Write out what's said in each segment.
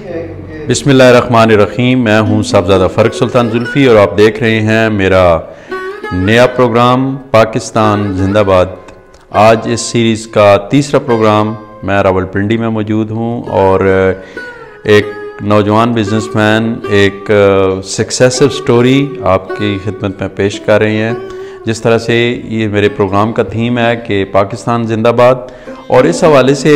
है क्योंकि बिस्मिल्लाहिर्रहमानिर्रहीम। मैं हूं साहबजादा फ़र्रुख सुल्तान जुल्फ़ी और आप देख रहे हैं मेरा नया प्रोग्राम पाकिस्तान जिंदाबाद। आज इस सीरीज़ का तीसरा प्रोग्राम। मैं रावलपिंडी में मौजूद हूं और एक नौजवान बिजनेसमैन एक सक्सेसिव स्टोरी आपकी खिदमत में पेश कर रहे हैं। जिस तरह से ये मेरे प्रोग्राम का थीम है कि पाकिस्तान जिंदाबाद, और इस हवाले से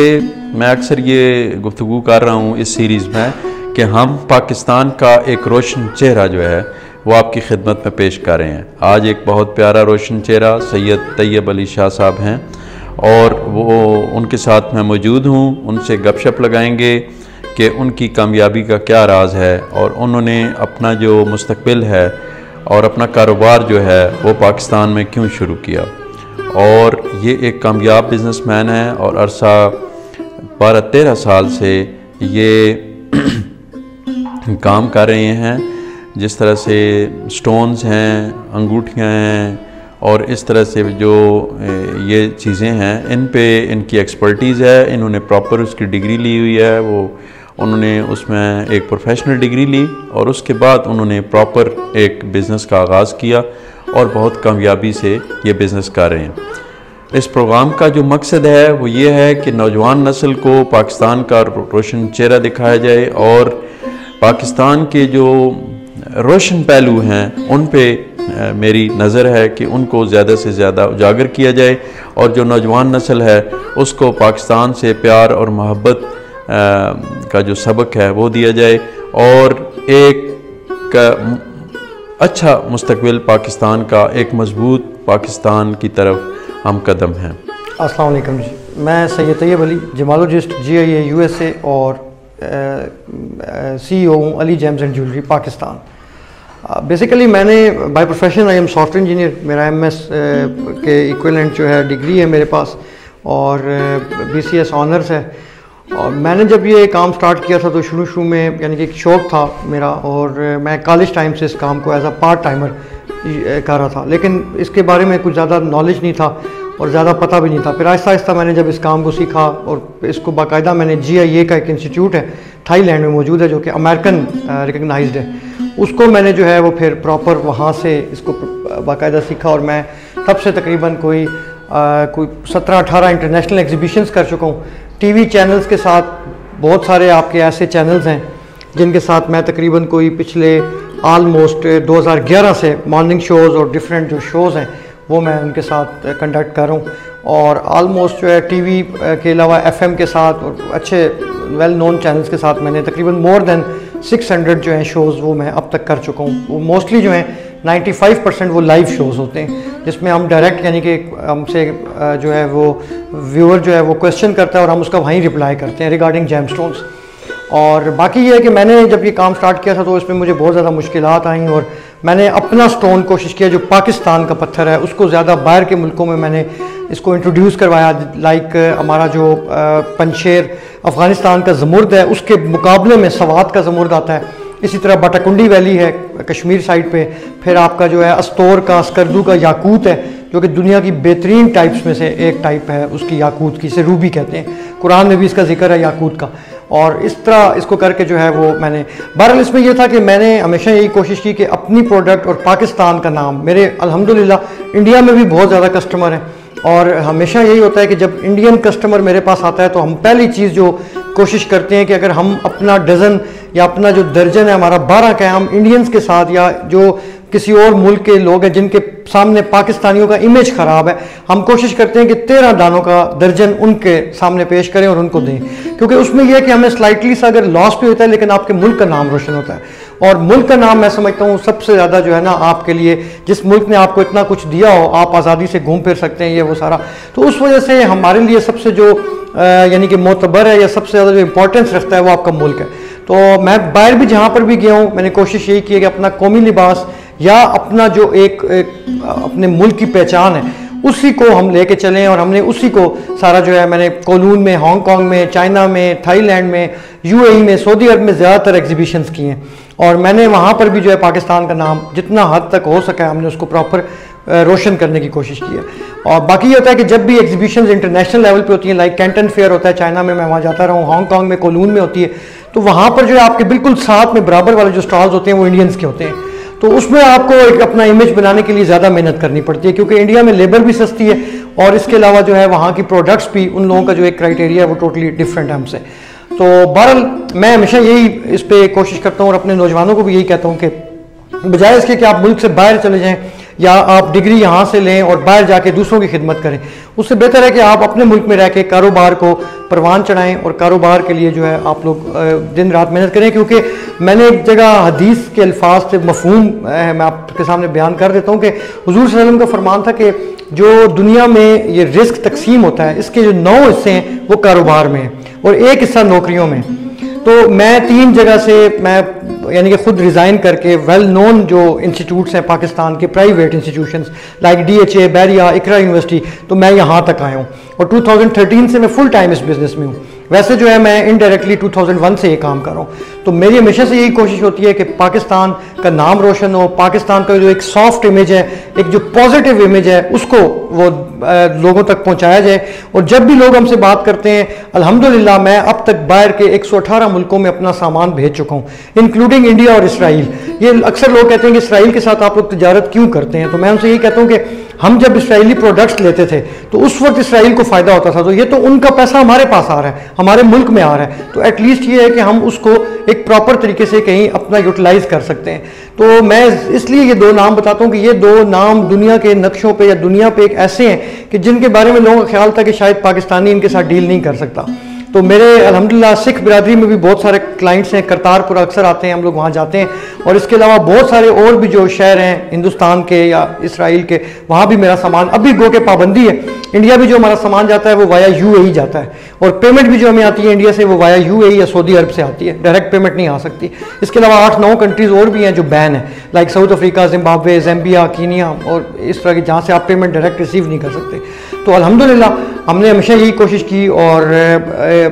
मैं अक्सर ये गुफ्तगू कर रहा हूँ इस सीरीज़ में कि हम पाकिस्तान का एक रोशन चेहरा जो है वो आपकी खिदमत में पेश कर रहे हैं। आज एक बहुत प्यारा रोशन चेहरा सैयद तैयब अली शाह साहब हैं और वो उनके साथ मैं मौजूद हूँ। उनसे गपशप लगाएंगे कि उनकी कामयाबी का क्या राज है और उन्होंने अपना जो मुस्तकबिल है और अपना कारोबार जो है वो पाकिस्तान में क्यों शुरू किया। और ये एक कामयाब बिजनेसमैन है और अरसा 12-13 साल से ये काम कर रहे हैं। जिस तरह से स्टोन्स हैं, अंगूठियाँ हैं और इस तरह से जो ये चीज़ें हैं इन पे इनकी एक्सपर्टीज़ है। इन्होंने प्रॉपर उसकी डिग्री ली हुई है, उन्होंने उसमें एक प्रोफेशनल डिग्री ली और उसके बाद उन्होंने प्रॉपर एक बिज़नेस का आगाज़ किया और बहुत कामयाबी से ये बिज़नेस कर रहे हैं। इस प्रोग्राम का जो मकसद है वो ये है कि नौजवान नस्ल को पाकिस्तान का रोशन चेहरा दिखाया जाए और पाकिस्तान के जो रोशन पहलू हैं उन पे मेरी नज़र है कि उनको ज़्यादा से ज़्यादा उजागर किया जाए और जो नौजवान नस्ल है उसको पाकिस्तान से प्यार और मोहब्बत का जो सबक है वो दिया जाए और एक अच्छा मुस्तकबिल पाकिस्तान का, एक मजबूत पाकिस्तान की तरफ हम कदम हैं। अस्सलाम वालेकुम जी, मैं सैयद तैयब अली जिमालोजिस्ट GIA USA और CEO हूँ Ali gems and jewellery Pakistan. Basically मैंने by profession I am software engineer. मेरा MS के इक्विवेलेंट जो है डिग्री है मेरे पास और BCS ऑनर्स है। और मैंने जब ये काम स्टार्ट किया था तो शुरू में यानी कि एक शौक़ था मेरा और मैं कॉलेज टाइम से इस काम को एज अ पार्ट टाइमर कर रहा था, लेकिन इसके बारे में कुछ ज़्यादा नॉलेज नहीं था और ज़्यादा पता भी नहीं था। फिर आहिस्ता आहिस्ता मैंने जब इस काम को सीखा और इसको बाकायदा मैंने GIA का एक इंस्टीट्यूट है थाईलैंड में मौजूद है जो कि अमेरिकन रिकगनाइज्ड है, उसको मैंने जो है वो फिर प्रॉपर वहाँ से इसको बाकायदा सीखा और मैं तब से तकरीबन कोई 17-18 इंटरनेशनल एग्जीबिशंस कर चुका हूँ। TV चैनल्स के साथ बहुत सारे आपके ऐसे चैनल्स हैं जिनके साथ मैं तकरीबन कोई पिछले आलमोस्ट 2011 से मॉर्निंग शोज़ और डिफरेंट जो शोज़ हैं वो मैं उनके साथ कंडक्ट कर रहा हूँ और आलमोस्ट जो है TV के अलावा FM के साथ और अच्छे वेल नोन चैनल्स के साथ मैंने तकरीबन मोर देन 600 जो हैं शोज़ वो मैं अब तक कर चुका हूँ। वो मोस्टली जो हैं 95% वो लाइव शोज़ होते हैं जिसमें हम डायरेक्ट यानी कि हमसे जो है वो व्यूअर जो है वो क्वेश्चन करता है और हम उसका वहीं रिप्लाई करते हैं रिगार्डिंग जेमस्टोन्स। और बाकी ये है कि मैंने जब ये काम स्टार्ट किया था तो इसमें मुझे बहुत ज़्यादा मुश्किलात आई और मैंने अपना स्टोन कोशिश किया जो पाकिस्तान का पत्थर है उसको ज़्यादा बाहर के मुल्कों में मैंने इसको इंट्रोड्यूस करवाया। लाइक हमारा जो पंशेर अफ़गानिस्तान का ज़मुर्द है उसके मुकाबले में सवात का ज़मुर्द आता है। इसी तरह बाटाकुंडी वैली है कश्मीर साइड पे। फिर आपका जो है अस्तोर का स्कर्दू का याकूत है जो कि दुनिया की बेहतरीन टाइप्स में से एक टाइप है उसकी याकूत की, इसे रूबी कहते हैं। कुरान में भी इसका जिक्र है याकूत का। और इस तरह इसको करके जो है वो मैंने बहरहाल इसमें यह था कि मैंने हमेशा यही कोशिश की कि अपनी प्रोडक्ट और पाकिस्तान का नाम, मेरे अल्हम्दुलिल्लाह इंडिया में भी बहुत ज़्यादा कस्टमर हैं और हमेशा यही होता है कि जब इंडियन कस्टमर मेरे पास आता है तो हम पहली चीज़ जो कोशिश करते हैं कि अगर हम अपना डज़न या अपना जो दर्जन है हमारा 12 का है, हम इंडियंस के साथ या जो किसी और मुल्क के लोग हैं जिनके सामने पाकिस्तानियों का इमेज ख़राब है, हम कोशिश करते हैं कि 13 दानों का दर्जन उनके सामने पेश करें और उनको दें, क्योंकि उसमें यह है कि हमें स्लाइटली सा अगर लॉस भी होता है लेकिन आपके मुल्क का नाम रोशन होता है। और मुल्क का नाम मैं समझता हूँ सबसे ज़्यादा जो है ना आपके लिए, जिस मुल्क ने आपको इतना कुछ दिया हो, आप आज़ादी से घूम फिर सकते हैं, ये वो सारा, तो उस वजह से हमारे लिए सबसे जो यानी कि मोतबर है या सबसे ज़्यादा जो इंपॉर्टेंस रखता है वो आपका मुल्क है। तो मैं बाहर भी जहाँ पर भी गया हूँ मैंने कोशिश यही की है कि अपना कौमी लिबास या अपना जो एक अपने मुल्क की पहचान है उसी को हम लेके चलें और हमने उसी को सारा जो है मैंने कोलून में, हांगकांग में, चाइना में, थाईलैंड में, UAE में, सऊदी अरब में ज़्यादातर एग्जीबिशंस किए हैं और मैंने वहाँ पर भी जो है पाकिस्तान का नाम जितना हद तक हो सका हमने उसको प्रॉपर रोशन करने की कोशिश की है। और बाकी ये होता है कि जब भी एग्जीबिशंस इंटरनेशनल लेवल पे होती हैं, लाइक कैंटन फेयर होता है चाइना में, मैं वहाँ जाता रहा हूँ, हांगकांग में कोलून में होती है, तो वहाँ पर जो है आपके बिल्कुल साथ में बराबर वाले जो स्टॉल्स होते हैं वो इंडियंस के होते हैं। तो उसमें आपको एक अपना इमेज बनाने के लिए ज़्यादा मेहनत करनी पड़ती है, क्योंकि इंडिया में लेबर भी सस्ती है और इसके अलावा जो है वहाँ की प्रोडक्ट्स भी, उन लोगों का जो एक क्राइटेरिया है वो टोटली डिफरेंट है हमसे। तो बहरहाल मैं हमेशा यही इस पर कोशिश करता हूँ और अपने नौजवानों को भी यही कहता हूँ कि बजाय इसके कि आप मुल्क से बाहर चले जाएं या आप डिग्री यहाँ से लें और बाहर जाके दूसरों की खिदमत करें, उससे बेहतर है कि आप अपने मुल्क में रह के कारोबार को परवान चढ़ाएं और कारोबार के लिए जो है आप लोग दिन रात मेहनत करें। क्योंकि मैंने एक जगह हदीस के अल्फाज से मफहूम मैं आपके सामने बयान कर देता हूँ कि हुजूर सल्लल्लाहु अलैहि वसल्लम का फरमान था कि जो दुनिया में ये रिस्क तकसीम होता है, इसके जो 9 हिस्से हैं वो कारोबार में हैं और 1 हिस्सा नौकरियों में। तो मैं 3 जगह से मैं यानी कि खुद रिज़ाइन करके वेल नोन जो इंस्टीट्यूट्स हैं पाकिस्तान के, private institutions like DHA, Bahria, Iqra university, तो मैं यहाँ तक आया हूँ और 2013 से मैं फुल टाइम इस बिज़नेस में हूँ। वैसे जो है मैं इनडायरेक्टली 2001 से ये काम कर रहा हूँ। तो मेरी हमेशा से यही कोशिश होती है कि पाकिस्तान का नाम रोशन हो, पाकिस्तान का जो एक सॉफ्ट इमेज है, एक जो पॉजिटिव इमेज है, उसको वो लोगों तक पहुंचाया जाए। और जब भी लोग हमसे बात करते हैं, अल्हम्दुलिल्लाह मैं अब तक बाहर के 118 मुल्कों में अपना सामान भेज चुका हूँ, इंक्लूडिंग इंडिया और इसराइल। ये अक्सर लोग कहते हैं कि इसराइल के साथ आप लोग तिजारत क्यों करते हैं, तो मैं उनसे यही कहता हूँ कि हम जब इसराइली प्रोडक्ट्स लेते थे तो उस वक्त इसराइल को फ़ायदा होता था, तो ये तो उनका पैसा हमारे पास आ रहा है, हमारे मुल्क में आ रहा है, तो एटलीस्ट ये है कि हम उसको एक प्रॉपर तरीके से कहीं अपना यूटिलाइज कर सकते हैं। तो मैं इसलिए ये 2 नाम बताता हूँ कि ये 2 नाम दुनिया के नक्शों पे या दुनिया पे एक ऐसे हैं कि जिनके बारे में लोगों का ख्याल था कि शायद पाकिस्तानी इनके साथ डील नहीं कर सकता। तो मेरे अल्हम्दुलिल्लाह सिख बिरादरी में भी बहुत सारे क्लाइंट्स हैं, करतारपुर अक्सर आते हैं, हम लोग वहाँ जाते हैं। और इसके अलावा बहुत सारे और भी जो शहर हैं हिंदुस्तान के या इसराइल के, वहाँ भी मेरा सामान अभी गो के पाबंदी है। इंडिया भी जो हमारा सामान जाता है वो वाया UAE जाता है और पेमेंट भी जो हमें आती है इंडिया से वो वाया UAE या सऊदी अरब से आती है, डायरेक्ट पेमेंट नहीं आ सकती। इसके अलावा 8-9 कंट्रीज़ और भी हैं जो बैन है, like south Africa, Zimbabwe, ज़ैम्बिया, Kenya और इस तरह की, जहाँ से आप पेमेंट डायरेक्ट रिसीव नहीं कर सकते। तो अल्हम्दुलिल्लाह हमने हमेशा यही कोशिश की और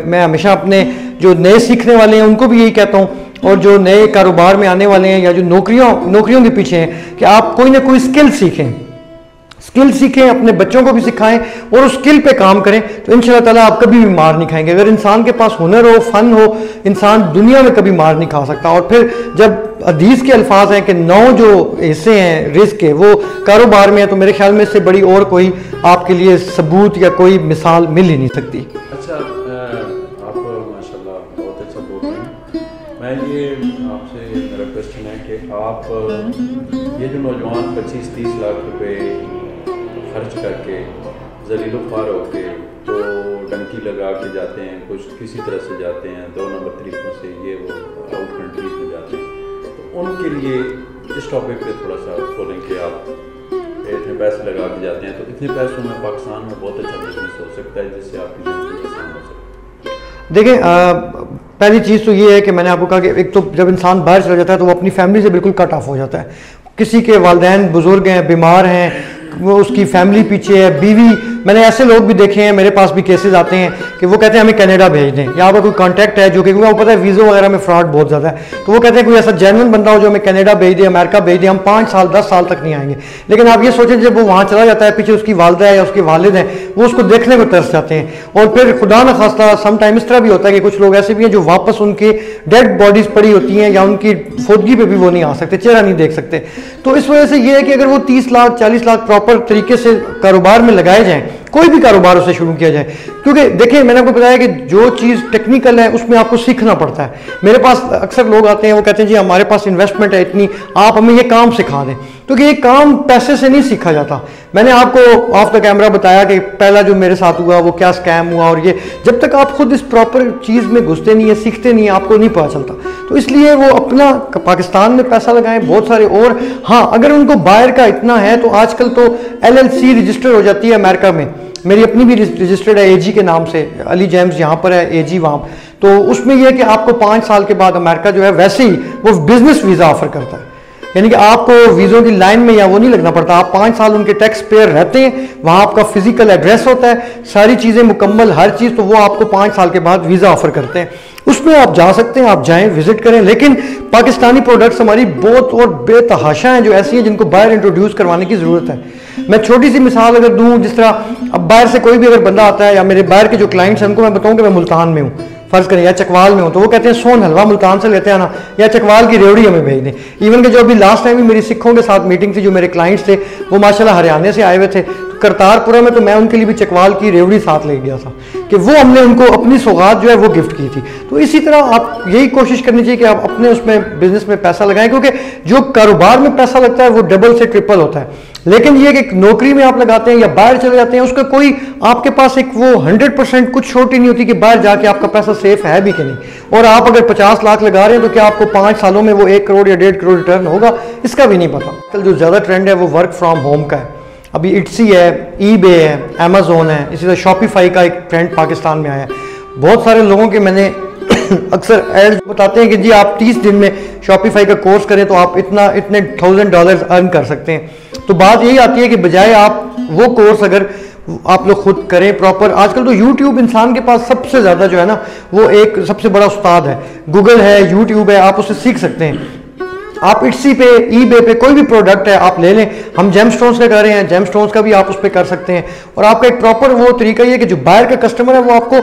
मैं हमेशा अपने जो नए सीखने वाले हैं उनको भी यही कहता हूँ, और जो नए कारोबार में आने वाले हैं या जो नौकरियों के पीछे हैं, कि आप कोई ना कोई स्किल सीखें, अपने बच्चों को भी सिखाएं और उस स्किल पे काम करें, तो इंशाअल्लाह ताला आप कभी भी मार नहीं खाएंगे। अगर इंसान के पास हुनर हो, फन हो, इंसान दुनिया में कभी मार नहीं खा सकता। और फिर जब हदीस के अल्फाज हैं कि 9 जो हिस्से हैं रिस्क के वो कारोबार में है, तो मेरे ख्याल में इससे बड़ी और कोई आपके लिए सबूत या कोई मिसाल मिल ही नहीं सकती। अच्छा, आप माशाल्लाह बहुत अच्छा बोल रहे हैं। मैं ये आपसे मेरा क्वेश्चन है कि आप ये जो नौजवान 25-30 लाख रुपए खर्च करके ज़लील ख्वार होके तो डंकी लगा के जाते हैं, कुछ किसी तरह से जाते हैं, 2 नंबर तरीक़ों से ये वो आउट कंट्रीज में जाते हैं, तो उनके लिए इस टॉपिक पे थोड़ा सा बोलें कि आप इतने पैसे लगा के जाते हैं, तो इतने पैसों में पाकिस्तान में बहुत अच्छा बिजनेस हो सकता है जिससे आपकी ज़िंदगी आसान हो सकती है। देखें, पहली चीज़ तो ये है कि मैंने आपको कहा कि एक तो जब इंसान बाहर चला जाता है तो वो अपनी फैमिली से बिल्कुल कट ऑफ हो जाता है। किसी के वालिदैन बुजुर्ग हैं, बीमार हैं, वो उसकी फैमिली पीछे है, बीवी, मैंने ऐसे लोग भी देखे हैं, मेरे पास भी केसेस आते हैं कि वो कहते हैं हमें कनाडा भेज दें, यहाँ पर कोई कॉन्टैक्ट है जो कि वो पता है वीज़ा वगैरह में फ्रॉड बहुत ज़्यादा है, तो वो कहते हैं कोई ऐसा जेन्युइन बंदा हो जो हमें कनाडा भेज दे, अमेरिका भेज दे, हम 5 साल 10 साल तक नहीं आएंगे। लेकिन आप ये सोचें जब वो वहाँ चला जाता है, पीछे उसकी वालदा है या उसके वालिद हैं, वो उसको देखने को तरस जाते हैं। और फिर खुदा न खास्ता सम टाइम इस तरह भी होता है कि कुछ लोग ऐसे भी हैं जो वापस उनकी डेड बॉडीज़ पड़ी होती हैं या उनकी फौदगी पे भी वो नहीं आ सकते, चेहरा नहीं देख सकते। तो इस वजह से ये है कि अगर वो 30 लाख 40 लाख प्रॉपर तरीके से कारोबार में लगाए जाएं, कोई भी कारोबार उसे शुरू किया जाए, क्योंकि देखिए मैंने आपको बताया कि जो चीज़ टेक्निकल है उसमें आपको सीखना पड़ता है। मेरे पास अक्सर लोग आते हैं, वो कहते हैं जी हमारे पास इन्वेस्टमेंट है इतनी, आप हमें ये काम सिखा दें, क्योंकि ये काम पैसे से नहीं सीखा जाता। मैंने आपको ऑफ द कैमरा बताया कि पहला जो मेरे साथ हुआ वो क्या स्कैम हुआ, और ये जब तक आप खुद इस प्रॉपर चीज़ में घुसते नहीं है, सीखते नहीं है, आपको नहीं पता चलता। तो इसलिए वो अपना पाकिस्तान में पैसा लगाएं बहुत सारे। और हाँ, अगर उनको बाहर का इतना है तो आजकल तो LLC रजिस्टर हो जाती है अमेरिका में, मेरी अपनी भी रजिस्टर्ड है AG के नाम से, अली जेम्स यहाँ पर है, AG वहाँ। तो उसमें यह है कि आपको 5 साल के बाद अमेरिका जो है वैसे ही वो बिजनेस वीज़ा ऑफर करता है, यानी कि आपको वीज़ों की लाइन में या वो नहीं लगना पड़ता, आप 5 साल उनके टैक्स पेयर रहते हैं, वहाँ आपका फिजिकल एड्रेस होता है, सारी चीज़ें मुकम्मल हर चीज़, तो वो आपको 5 साल के बाद वीज़ा ऑफर करते हैं। उसमें आप जा सकते हैं, आप जाएं, विजिट करें। लेकिन पाकिस्तानी प्रोडक्ट्स हमारी बहुत और बेतहाशा हैं जो ऐसी हैं जिनको बाहर इंट्रोड्यूस करवाने की ज़रूरत है। मैं छोटी सी मिसाल अगर दूं, जिस तरह अब बाहर से कोई भी अगर बंदा आता है या मेरे बाहर के जो क्लाइंट्स हैं उनको मैं बताऊं कि मैं मुल्तान में हूँ, फ़र्ज़ करें या चकवाल में हो, तो वो कहते हैं सोन हलवा मुल्तान से लेते आना या चकवाल की रेवड़ी हमें भेज दें। इवन कि जो अभी लास्ट टाइम भी मेरी सिखों के साथ मीटिंग थी, जो मेरे क्लाइंट्स थे वो माशाल्लाह हरियाणा से आए हुए थे, करतारपुरा में, तो मैं उनके लिए भी चकवाल की रेवड़ी साथ ले गया था कि वो हमने उनको अपनी सौगात जो है वो गिफ्ट की थी। तो इसी तरह आप यही कोशिश करनी चाहिए कि आप अपने उसमें बिजनेस में पैसा लगाएं, क्योंकि जो कारोबार में पैसा लगता है वो डबल से ट्रिपल होता है। लेकिन ये कि नौकरी में आप लगाते हैं या बाहर चले जाते हैं, उसका कोई आपके पास एक वो 100% कुछ छोटी नहीं होती कि बाहर जाके आपका पैसा सेफ है भी कि नहीं। और आप अगर 50 लाख लगा रहे हैं तो क्या आपको 5 सालों में वो 1 करोड़ या 1.5 करोड़ रिटर्न होगा, इसका भी नहीं पता। कल जो ज़्यादा ट्रेंड है वो वर्क फ्रॉम होम का है। अभी इट्सी है, ईबे है, अमेजोन है, इसी तरह शॉपिफाई का एक ट्रेंड पाकिस्तान में आया है। बहुत सारे लोगों के मैंने अक्सर एड बताते हैं कि जी आप 30 दिन में शॉपिफाई का कोर्स करें तो आप इतने $1000 अर्न कर सकते हैं। तो बात यही आती है कि बजाय आप वो कोर्स अगर आप लोग खुद करें प्रॉपर, आजकल तो यूट्यूब इंसान के पास सबसे ज़्यादा जो है ना वो एक सबसे बड़ा उस्ताद है। गूगल है, यूट्यूब है, आप उससे सीख सकते हैं। आप इट्सी पे, ईबे पे कोई भी प्रोडक्ट है आप ले लें। हम जेमस्टोन्स का कर रहे हैं, जेमस्टोन्स का भी आप उस पर कर सकते हैं। और आपका एक प्रॉपर वो तरीका ये कि जो बाहर का कस्टमर है वो आपको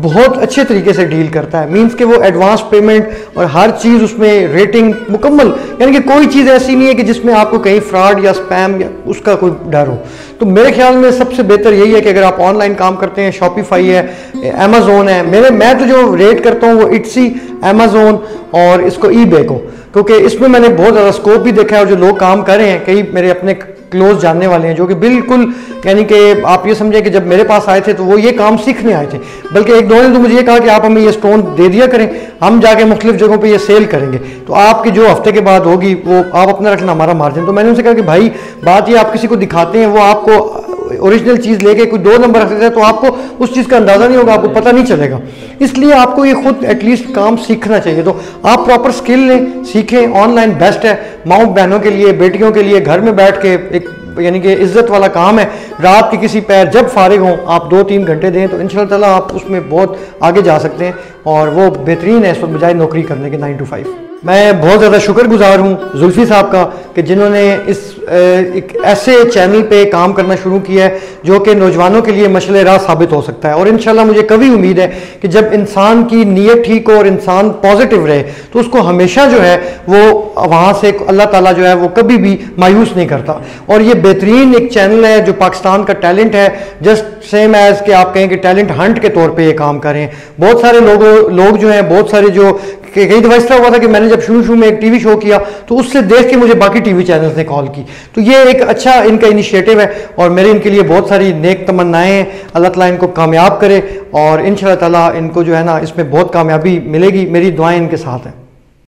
बहुत अच्छे तरीके से डील करता है। मींस कि वो एडवांस पेमेंट और हर चीज़ उसमें रेटिंग मुकम्मल, यानी कि कोई चीज़ ऐसी नहीं है कि जिसमें आपको कहीं फ्रॉड या स्पैम या उसका कोई डर हो। तो मेरे ख्याल में सबसे बेहतर यही है कि अगर आप ऑनलाइन काम करते हैं, शॉपिफाई है, अमेजोन है, मैं तो जो रेट करता हूँ वो इट्सी, अमेजोन और इसको ईबे को, क्योंकि इसमें मैंने बहुत ज़्यादा स्कोप भी देखा है। और जो लोग काम कर रहे हैं, कई मेरे अपने क्लोज जानने वाले हैं जो कि बिल्कुल, यानी कि आप ये समझें कि जब मेरे पास आए थे तो वो ये काम सीखने आए थे। बल्कि एक दो ने तो मुझे ये कहा कि आप हमें ये स्टोन दे दिया करें, हम जाके मुख्तलिफ जगहों पे ये सेल करेंगे, तो आपकी जो हफ्ते के बाद होगी वो आप अपना रखना, हमारा मार्जिन। तो मैंने उनसे कहा कि भाई बात ये आप किसी को दिखाते हैं, वो आपको ओरिजिनल चीज़ लेके कोई 2 नंबर रख देता है तो आपको उस चीज़ का अंदाज़ा नहीं होगा, आपको पता नहीं चलेगा। इसलिए आपको ये खुद एटलीस्ट काम सीखना चाहिए। तो आप प्रॉपर स्किल लें, सीखें। ऑनलाइन बेस्ट है माँ बहनों के लिए, बेटियों के लिए। घर में बैठ के एक यानी कि इज्जत वाला काम है। रात के किसी पैर जब फारिग हों आप 2-3 घंटे दें तो इंशाल्लाह ताला आप उसमें बहुत आगे जा सकते हैं। और वो बेहतरीन है इस वक्त बजाय नौकरी करने के 9 to 5। मैं बहुत ज़्यादा शुक्रगुजार हूँ जुल्फ़ी साहब का कि जिन्होंने इस एक ऐसे चैनल पे काम करना शुरू किया है जो कि नौजवानों के लिए मशले राह साबित हो सकता है। और इंशाल्लाह मुझे कभी उम्मीद है कि जब इंसान की नीयत ठीक हो और इंसान पॉजिटिव रहे तो उसको हमेशा जो है वो वहाँ से अल्लाह ताला जो है वो कभी भी मायूस नहीं करता। और ये बेहतरीन एक चैनल है जो पाकिस्तान का टैलेंट है, जस्ट सेम एज़ कि आप कहें कि टैलेंट हंट के तौर पर ये काम करें। बहुत सारे लोग जो हैं, बहुत सारे जो कि कई दफ़ा इस तरह हुआ था कि मैंने जब शुरू में एक टीवी शो किया तो उससे देख के मुझे बाकी टीवी चैनल्स ने कॉल की। तो ये एक अच्छा इनका इनिशिएटिव है और मेरे इनके लिए बहुत सारी नेक तमन्नाएं हैं। अल्लाह ताला इनको कामयाब करे और इंशाअल्लाह ताला इनको जो है ना इसमें बहुत कामयाबी मिलेगी। मेरी दुआएं इनके साथ हैं।